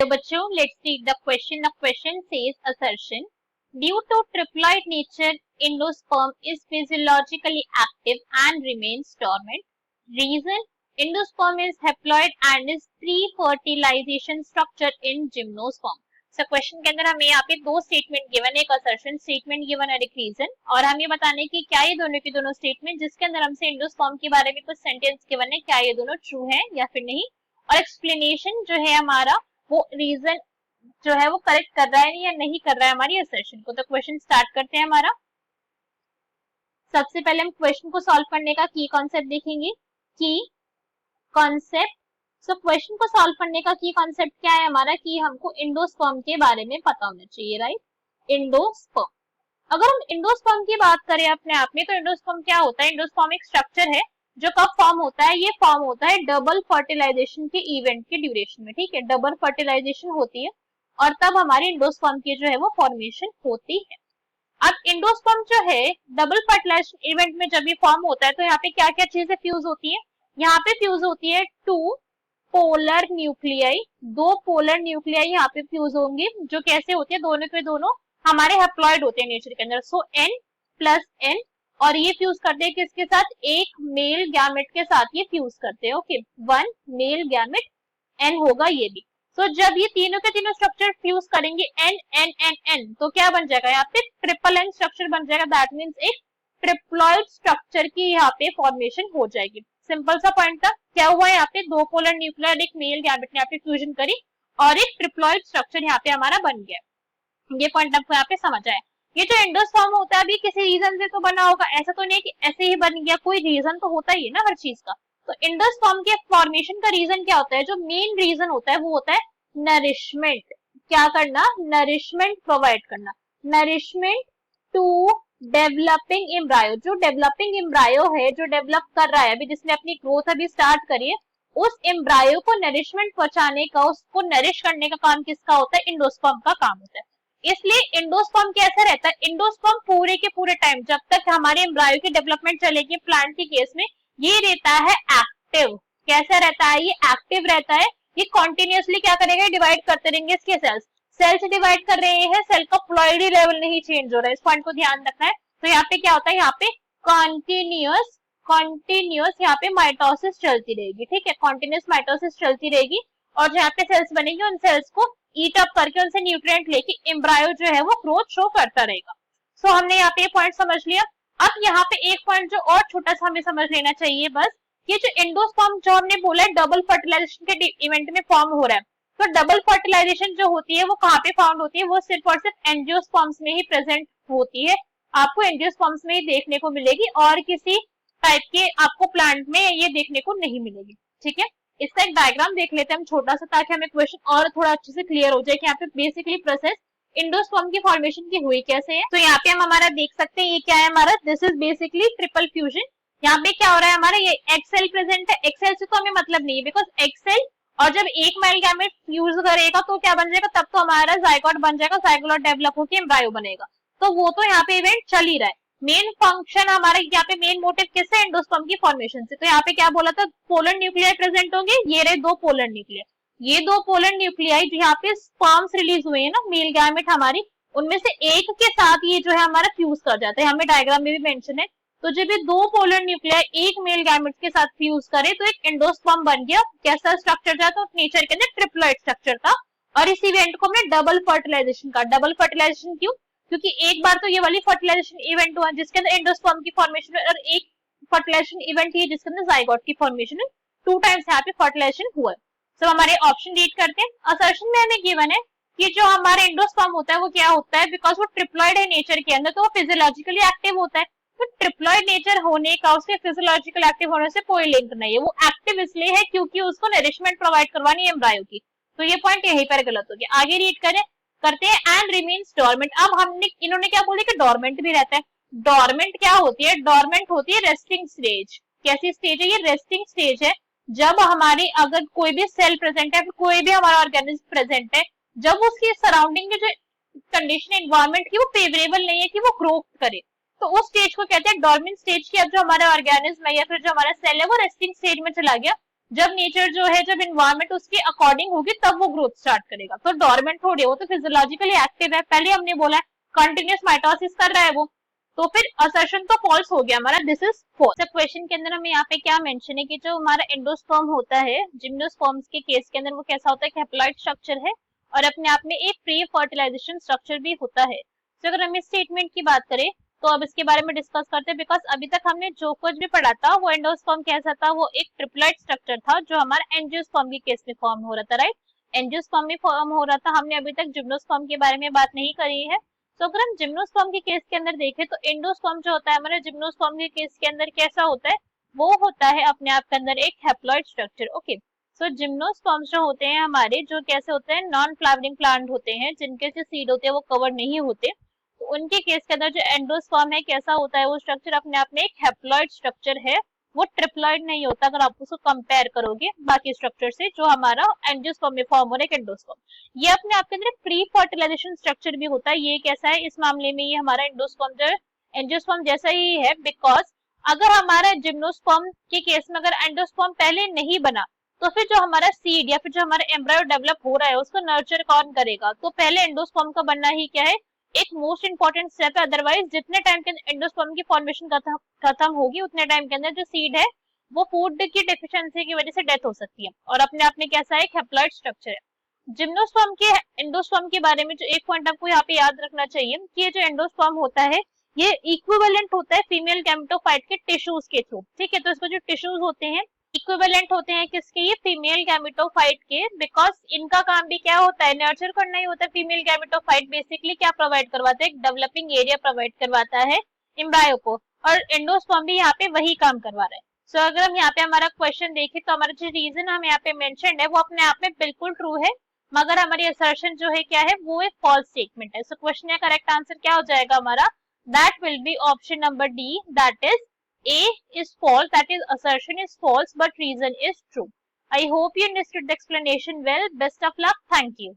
बच्चों, let's read the question. The question says assertion due to triploid nature endosperm is physiologically active and remains dormant. Reason: endosperm is haploid and is pre-fertilization structure in gymnosperm. So question के अंदर हमें यहाँ पे दो statement given है, एक assertion statement given और एक रीजन, और हम ये बताने की क्या ये दोनों की दोनों स्टेटमेंट जिसके अंदर हमसे एंडोस्पर्म के बारे में कुछ सेंटेंस गिवन है, क्या ये दोनों ट्रू है या फिर नहीं, और एक्सप्लेनेशन जो है हमारा वो रीजन जो है वो करेक्ट कर रहा है या नहीं कर रहा है हमारी असर्शन को. तो क्वेश्चन स्टार्ट करते हैं हमारा. सबसे पहले हम क्वेश्चन को सॉल्व करने का की कॉन्सेप्ट देखेंगे. की कॉन्सेप्ट. सो क्वेश्चन को सॉल्व करने का की कॉन्सेप्ट क्या है हमारा कि हमको एंडोस्पर्म के बारे में पता होना चाहिए, राइट. एंडोस्पर्म, अगर हम एंडोस्पर्म की बात करें अपने आप में, तो एंडोस्पर्म क्या होता है? एंडोस्पर्म एक स्ट्रक्चर है जो कब फॉर्म होता है? ये फॉर्म होता है डबल फर्टिलाइजेशन के इवेंट के ड्यूरेशन में, ठीक है. डबल फर्टिलाइजेशन होती है और तब हमारी एंडोस्पर्म की जो है वो फॉर्मेशन होती है. अब एंडोस्पर्म जो है डबल फर्टिलाइजेशन इवेंट में जब ये फॉर्म होता है तो यहाँ पे क्या क्या चीजें फ्यूज होती है? यहाँ पे फ्यूज होती है टू पोलर न्यूक्लियाई, दो पोलर न्यूक्लियाई यहाँ पे फ्यूज होंगे जो कैसे होते हैं? दोनों के दोनों हमारे हैप्लॉइड होते हैं नेचर के अंदर. सो N प्लस N, और ये फ्यूज करते हैं किसके साथ? एक मेल गैमेट के साथ ये फ्यूज करते हैं. Okay, one male gamete, N होगा ये भी. तो जब ये तीनों के तीनों स्ट्रक्चर फ्यूज करेंगे N N N N, तो क्या बन जाएगा? यहाँ पे ट्रिपल N स्ट्रक्चर बन जाएगा. दैट मीन्स एक ट्रिप्लॉइड स्ट्रक्चर की यहाँ पे फॉर्मेशन हो जाएगी. सिंपल सा पॉइंट था. क्या हुआ यहाँ पे? दो पोलर न्यूक्लियर एक मेल गैमेट ने यहाँ पे फ्यूजन करी और एक ट्रिप्लॉइड स्ट्रक्चर यहाँ पे हमारा बन गया. ये पॉइंट आपको यहाँ पे समझ आया. ये जो एंडोस्पर्म होता है अभी किसी रीजन से तो बना होगा, ऐसा तो नहीं कि ऐसे ही बन गया, कोई रीजन तो होता ही है ना हर चीज का. तो एंडोस्पर्म के फॉर्मेशन का रीजन क्या होता है? जो मेन रीजन होता है वो होता है नरिशमेंट. क्या करना? नरिशमेंट प्रोवाइड करना. Nourishment to developing embryo. जो डेवलपिंग एम्ब्रायो है, जो डेवलप कर रहा है अभी, जिसने अपनी ग्रोथ अभी स्टार्ट करी है, उस एम्ब्रायो को नरिशमेंट पहुंचाने का, उसको नरिश करने का काम किसका होता है? एंडोस्पर्म का काम होता है. इसलिए एंडोस्पर्म कैसा रहता है? एंडोस्पर्म पूरे के पूरे टाइम जब तक हमारे एम्ब्रायो की डेवलपमेंट चलेगी प्लांट के केस में, ये रहता है एक्टिव. कैसा रहता है? ये एक्टिव रहता है. ये कॉन्टिन्यूसली क्या करेगा? डिवाइड करते रहेंगे इसके सेल्स. सेल्स डिवाइड कर रहे हैं, सेल का प्लॉइडी लेवल नहीं चेंज हो रहा है, इस पॉइंट को ध्यान रखना है. तो यहाँ पे क्या होता है? यहाँ पे कॉन्टिन्यूस यहाँ पे माइटोसिस चलती रहेगी, ठीक है. कॉन्टिन्यूस माइटोसिस चलती रहेगी और जहाँ पे सेल्स बनेंगे उन सेल्स को ईट अप करके उनसे न्यूट्रिएंट लेके एम्ब्रायो जो है वो ग्रोथ शो करता रहेगा. सो हमने यहाँ पे पॉइंट समझ लिया. अब यहाँ पे एक पॉइंट जो और छोटा सा हमें समझ लेना चाहिए बस, ये जो एंडोस्पर्म जो हमने बोला है डबल फर्टिलाइजेशन के इवेंट में फॉर्म हो रहा है, तो डबल फर्टिलाइजेशन जो होती है वो कहाँ पे फाउंड होती है? वो सिर्फ और सिर्फ एंजियोस्पर्म्स में ही प्रेजेंट होती है. आपको एंजियोस्पर्म्स में ही देखने को मिलेगी और किसी टाइप के आपको प्लांट में ये देखने को नहीं मिलेगी, ठीक है. इसका एक डायग्राम देख लेते हैं हम छोटा सा, ताकि हमें क्वेश्चन और थोड़ा अच्छे से क्लियर हो जाए कि यहाँ पे बेसिकली प्रोसेस एंडोस्पर्म की फॉर्मेशन की हुई कैसे है. तो यहाँ पे हम हमारा देख सकते हैं ये क्या है हमारा? This is basically triple fusion. यहाँ पे क्या हो रहा है हमारा? ये एग सेल प्रेजेंट है. एग सेल से तो हमें मतलब नहीं है, बिकॉज एग सेल और जब एक मेल गैमेट फ्यूज करेगा तो क्या बन जाएगा? तब तो हमारा जाइगोट बन जाएगा, जाइगोट डेवलप होकर एम्ब्रायो बनेगा. तो वो तो यहाँ पे इवेंट चल ही रहा है. मेन फंक्शन हमारा यहाँ पे मेन मोटिव किससे? एंडोस्पर्म की फॉर्मेशन से. तो यहाँ पे क्या बोला था? पोलर न्यूक्लियाई प्रेजेंट होंगे. ये रहे दो पोलर न्यूक्लियाई. ये दो पोलर न्यूक्लियाई जो यहाँ पे स्पर्म्स रिलीज हुए हैं ना, मेल गैमेट हमारी, उनमें से एक के साथ ये जो है हमारा फ्यूज कर जाता है. हमें डायग्राम में भी मेंशन है. तो जब ये दो पोलर न्यूक्लियाई एक मेल गैमेट के साथ फ्यूज करे तो एक एंडोस्पर्म बन गया. कैसा स्ट्रक्चर था? तो नेचर के अंदर ट्रिप्लॉइड स्ट्रक्चर था. और इस इवेंट को हमने डबल फर्टिलाइजेशन का. डबल फर्टिलाइजेशन क्यों? क्योंकि एक बार तो ये वाली फर्टिलाइजेशन इवेंट हुआ जिसके अंदर एंडोस्पर्म की फॉर्मेशन है, और एक फर्टिलाइजेशन इवेंट है जिसके अंदर जाइगोट की फॉर्मेशन है. 2 टाइम्स यहाँ पे फर्टिलाइजेशन हुआ है. तो हमारे ऑप्शन रीड करते हैं. असर्शन में हमें गिवन है कि जो हमारे एंडोस्पर्म होता है वो क्या होता है? बिकॉज वो ट्रिप्लॉइड है नेचर के अंदर, तो वो फिजियोलॉजिकली एक्टिव होता है. तो ट्रिप्लॉइड नेचर होने का उसके फिजियोलॉजिकल एक्टिव होने से कोई लिंक नहीं है. वो एक्टिव इसलिए है क्योंकि उसको नरिशमेंट प्रोवाइड करवानी है एम्ब्रायो की. तो ये पॉइंट यहीं पर गलत हो गया. आगे रीड करते हैं. And remains dormant. अब हमने इन्होंने क्या बोला कि डोरमेंट भी रहता है. डोरमेंट क्या होती है? डोरमेंट होती है रेस्टिंग स्टेज. कैसी स्टेज है ये? रेस्टिंग स्टेज है. जब हमारी अगर कोई भी सेल प्रेजेंट है, कोई भी हमारा ऑर्गेनिज्म प्रेजेंट है, जब उसकी सराउंडिंग की जो कंडीशन एनवायरमेंट की वो फेवरेबल नहीं है कि वो ग्रो करे, तो उस स्टेज को कहते हैं डोरमेंट स्टेज की. अब जो हमारा ऑर्गेनिज्म है या फिर जो हमारा सेल है वो रेस्टिंग स्टेज में चला गया, जब नेचर जो है, जब इन्वायरमेंट उसके अकॉर्डिंग होगी तब वो ग्रोथ स्टार्ट करेगा। तो डोरमेंट थोड़ी है, वो तो फिजियोलॉजिकली एक्टिव है, पहले हमने बोला है कंटिन्यूस माइटोसिस कर रहा है वो, तो फिर असर्शन तो फॉल्स हो गया हमारा, दिस इज फॉल्स। क्वेश्चन के अंदर हमें यहाँ पे क्या मेंशन है कि जो हमारा एंडोस्पर्म होता है जिम्नोस्पर्म्स के केस के अंदर वो कैसा होता है, हैप्लॉइड स्ट्रक्चर है और अपने आप में एक प्री फर्टिलाइजेशन स्ट्रक्चर भी होता है। तो अगर हम इस स्टेटमेंट की बात करें तो अब इसके बारे में डिस्कस करते हैं, बिकॉज अभी तक हमने जो कुछ भी पढ़ा था वो एंडोस्पर्म कैसा था, वो एक ट्रिप्लॉइड स्ट्रक्चर था जो हमारा एंजियोस्पर्म के केस में फॉर्म हो रहा था, राइट। एंजियोस्पर्म में फॉर्म हो रहा था, हमने अभी तक जिम्नोस्पर्म के बारे में बात नहीं करी है। तो अगर हम जिम्नोस्पर्म के केस के अंदर देखें तो एंडोस्पर्म जो होता है हमारे जिम्नोस्पर्म के केस के अंदर कैसा होता है, वो होता है अपने आप के अंदर एक हैप्लॉइड स्ट्रक्चर, ओके। सो जिम्नोस्पर्म्स जो होते हैं हमारे, जो कैसे होते हैं, नॉन फ्लावरिंग प्लांट होते हैं जिनके जो सीड होते हैं वो कवर नहीं होते, तो उनके केस के अंदर जो एंडोस्पर्म है कैसा होता है, वो स्ट्रक्चर अपने आप में एक हैप्लॉइड स्ट्रक्चर है, वो ट्रिप्लॉइड नहीं होता अगर आप उसको कंपेयर करोगे बाकी स्ट्रक्चर से जो हमारा एंजियोस्पर्म में फॉर्म हो रहा है एंडोस्पर्म। ये अपने आप के अंदर प्री फर्टिलाइजेशन स्ट्रक्चर भी होता है। ये कैसा है, इस मामले में ये हमारा एंडोस्पर्म जो एंजियोस्पर्म जैसा ही है, बिकॉज अगर हमारा जिम्नोस्पर्म के केस में अगर एंडोस्पर्म पहले नहीं बना तो फिर जो हमारा सीड या फिर जो हमारा एम्ब्रायो डेवलप हो रहा है उसको नर्चर कौन करेगा, तो पहले एंडोस्पर्म का बनना ही क्या है, एक मोस्ट इंपॉर्टेंट स्टेप है। अदरवाइज जितने टाइम के एंडोस्पर्म की फॉर्मेशन खत्म होगी उतने टाइम के अंदर जो सीड है वो फूड की डेफिशिएंसी की वजह से डेथ हो सकती है और अपने आप में कैसा है, हैप्लॉइड स्ट्रक्चर है। जिम्नोस्पर्म के एंडोस्पर्म के बारे में जो एक पॉइंट आपको यहाँ पे याद रखना चाहिए कि ये जो एंडोस्पर्म होता है ये इक्विवेलेंट होता है फीमेल गैमेटोफाइट के टिश्यूज के थ्रू, ठीक है। तो इसमें जो टिश्यूज होते हैं इक्विवेलेंट होते हैं किसके, ये फीमेल गैमेटोफाइट के, बिकॉज इनका काम भी क्या होता है, नर्चर करना ही होता है। फीमेल गैमेटोफाइट बेसिकली क्या प्रोवाइड करवाता है, एक डेवलपिंग एरिया प्रोवाइड करवाता है एम्ब्रायो को, और एंडोस्पर्म भी यहाँ पे वही काम करवा रहा है। सो अगर हम यहाँ पे हमारा क्वेश्चन देखें तो हमारा जो रीजन हम यहाँ पे मेंशन है वो अपने आप में बिल्कुल ट्रू है, मगर हमारी असर्शन जो है क्या है, वो एक फॉल्स स्टेटमेंट है। सो क्वेश्चन का करेक्ट आंसर क्या हो जाएगा हमारा, that will be option number D, that is A is false, that is assertion is false but reason is true. I hope you understood the explanation well. Best of luck. Thank you.